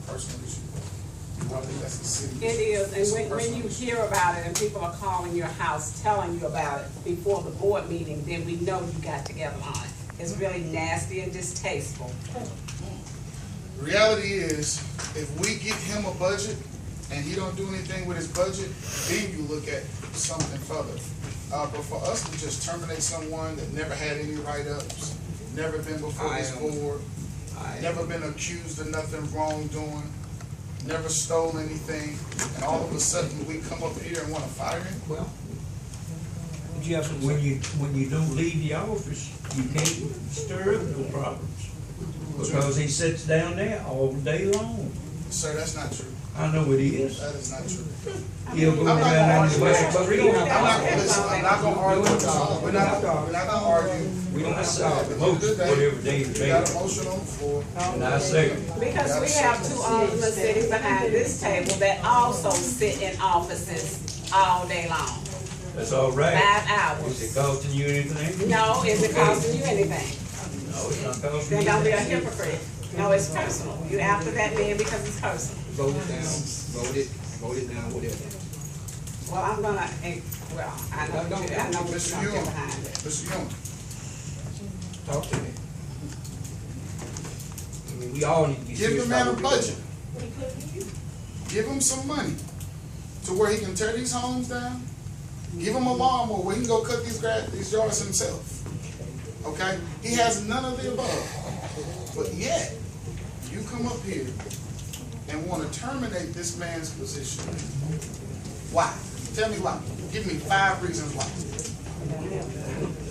personal issue. I think that's the city. It is, It's a and when personal you issue. hear about it and people are calling your house, telling you about it before the board meeting, then we know you got together on it. It's really nasty and distasteful. The reality is, if we give him a budget and he don't do anything with his budget, then you look at something further. But for us to just terminate someone that never had any write-ups, never been before this board, never been accused of nothing wrongdoing, never stole anything, and all of a sudden we come up here and want to fire him? Well, Jeff, when you don't leave the office, you can't stir up no problems. Because he sits down there all day long. Sir, that's not true. I know it is. That is not true. He'll go I'm not down gonna on argue the with back you. street. I'm not gonna argue with you. We're not gonna argue. We don't have to have a motion, whatever David We got made. a motion on the floor. And I second. Because we have two aldermen sitting behind this table that also sit in offices all day long, That's all right. 5 hours. Is it costing you anything? No, is it costing you anything? No, it's not costing Then me don't be a anything. hypocrite. No, it's personal. You after that man because it's personal. Vote it down, vote it down, whatever. Well, I'm gonna, well, I know what you're gonna Mr. get Young, behind it. Mr. Young, Talk to me. I mean, we all need to be give serious the man a about what we're budget. doing. Give him some money to where he can tear these homes down. Give him a lawnmower where he can go cut these yards himself. Okay? He has none of the above. But yet, you come up here and want to terminate this man's position. Why? Tell me why. Give me 5 reasons why.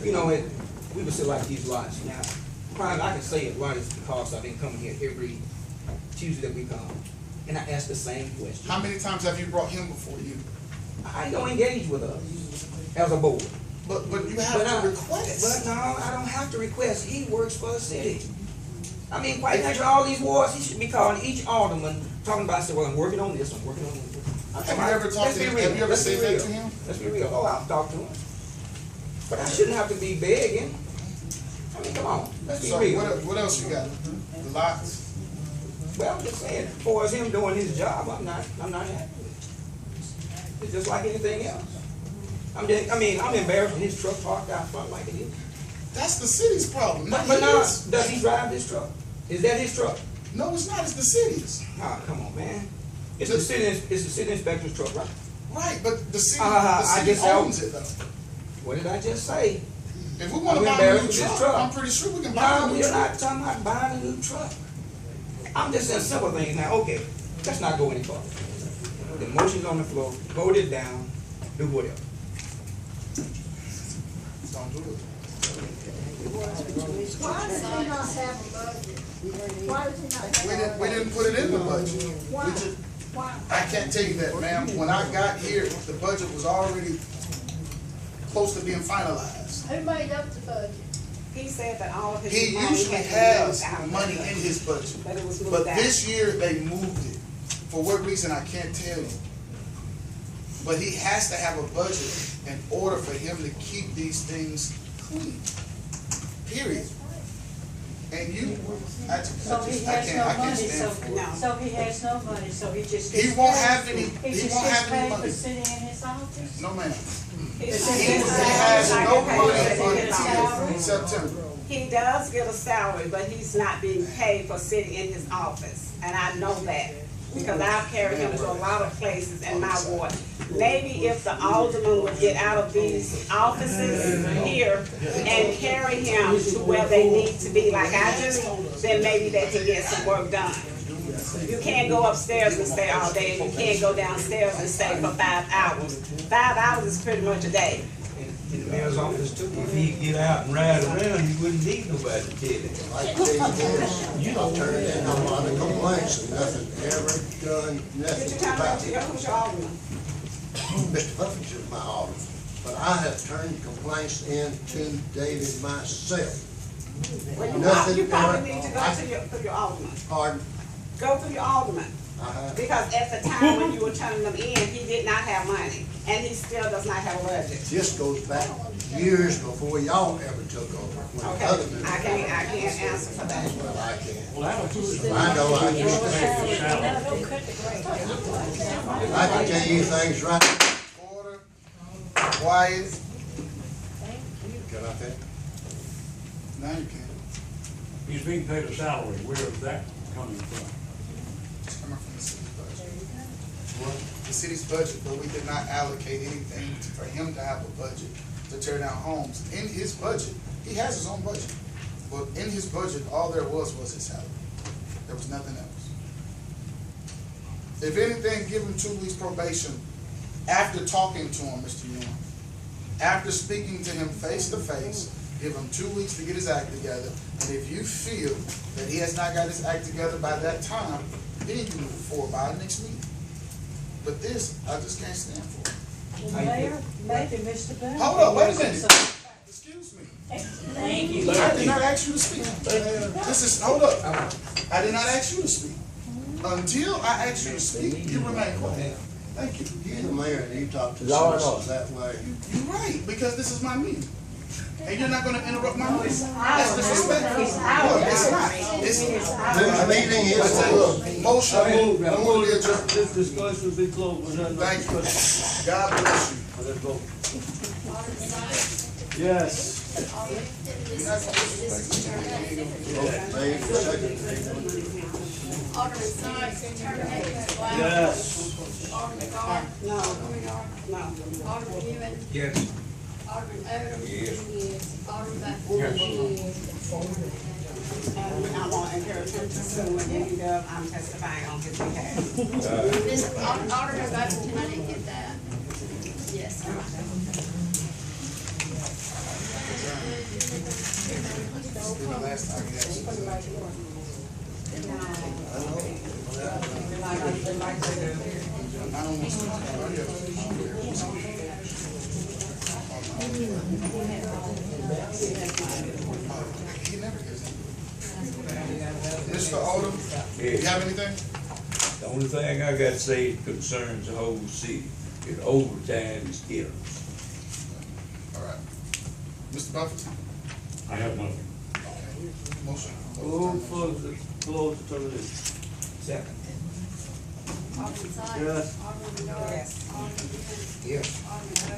You know, we would select like these lots. Now, probably I can say a lot is because I've been coming here every Tuesday that we come. And I ask the same question. How many times have you brought him before you? I don't engage with us as a board. But you have to request. But no, I don't have to request. He works for the city. I mean, quite naturally, all these wards, he should be calling each alderman, talking about, say, well, I'm working on this, I'm working on this. Have you ever talked to him? Have you ever said that to him? Let's be real. Oh, I'll talk to him. But I shouldn't have to be begging. I mean, come on, let's be So real. what else you got? The lots? Well, I'm just saying, as far as him doing his job, I'm not happy with it. It's just like anything else. I'm embarrassed with his truck parked out front like it is. That's the city's problem, not But now, his. does he drive this truck? Is that his truck? No, it's not. It's the city's. Ah, come on, man. It's the city inspector's truck, right? Right, but the city, I guess I- owns it though. What did I just say? If we want to I'm buy a embarrassed new with this truck, truck. I'm pretty sure we can buy a No, new we're truck. not talking about buying a new truck. I'm just saying simple things now. Okay, let's not go any further. The motion's on the floor, vote it down, do whatever. Don't do it. Why does he not have a budget? Why does he not have? We didn't put it in the budget. Why? We just, Why? I can't tell you that, ma'am. When I got here, the budget was already close to being finalized. Who made up the budget? He said that all of his He money usually had been moved has out. money in his budget. But it was moved But out. this year, they moved it. For what reason, I can't tell you. But he has to have a budget in order for him to keep these things clean. Period. And you, I So he can't has no money, stand for it. No. so he has no money, so he just He gets won't paid- have any, He he just won't gets have any paid for money. sitting in his office? No, ma'am. He He has has no money salary. until September. He does get a salary, but he's not being paid for sitting in his office, and I know that, because I've carried him to a lot of places in my ward. Maybe if the alderman would get out of these offices here and carry him to where they need to be, like I do, then maybe they can get some work done. You can't go upstairs and stay all day, and you can't go downstairs and stay for 5 hours. 5 hours is pretty much a day. In the mayor's office too, if he'd get out and ride around, he wouldn't need nobody to tell him. I tell you this, I've turned in a lot of complaints and nothing ever done, Did you nothing turn about to it. your, who's your alderman? Mr. Puffins is my office, but I have turned complaints in to David myself. Well, Nothing you probably ever- need to go to your alderman. Pardon? Go to your alderman. I have, Because at the time when you were turning them in, he did not have money, and he still does not have a budget. this goes back years before y'all ever took over. When Okay, other people- I can't answer for that. Well, I can't. Well, that'll put it. I know I used to have Salary, tell you things right. Order, quiet. Can I finish? Now you can. He's being paid a salary, where is that coming from? It's coming from the city's budget. The city's budget, but we did not allocate anything for him to have a budget to tear down homes. In his budget, he has his own budget, but in his budget, all there was his salary. There was nothing else. If anything, give him 2 weeks probation after talking to him, Mr. York. After speaking to him face to face, give him 2 weeks to get his act together. And if you feel that he has not got his act together by that time, then you can move forward by the next meeting. But this, I just can't stand for. Mayor, maybe Mr. Bennett. Hold up, wait a minute. Excuse me. Thank you. I did not ask you to speak. This is, hold up. I did not ask you to speak. Until I ask you to speak, you remain quiet. Thank you. You're the mayor and you talk to Law and citizens that way. You're right, because this is my meeting. And you're not gonna interrupt my meeting. That's disrespectful. It's No, it's not. The meeting is. Motion, move to adjourn. This discussion will be closed. Thank you. God bless you. Let's go. Yes. Made for second. Alderman Sykes, terminated. Yes. Alderman Gard. No, no. Alderman Newman. Yes. Alderman Odom. Yes. Alderman Buckles. And I want to encourage him to sue when he does, I'm testifying on his behalf. Alderman Buckington, I didn't get that. Yes, sir. This is the last time we asked you. I don't want to speak to anybody else. He never gives it. Mr. Odom, you have anything? The only thing I got to say concerns the whole city. It overtime is killing us. All right. Mr. Buffett? I have nothing. Okay. Motion. Move for the close determination. Second. Alderman Sykes. Yes. Alderman Gard. Yes. Alderman Newman. Yes. Alderman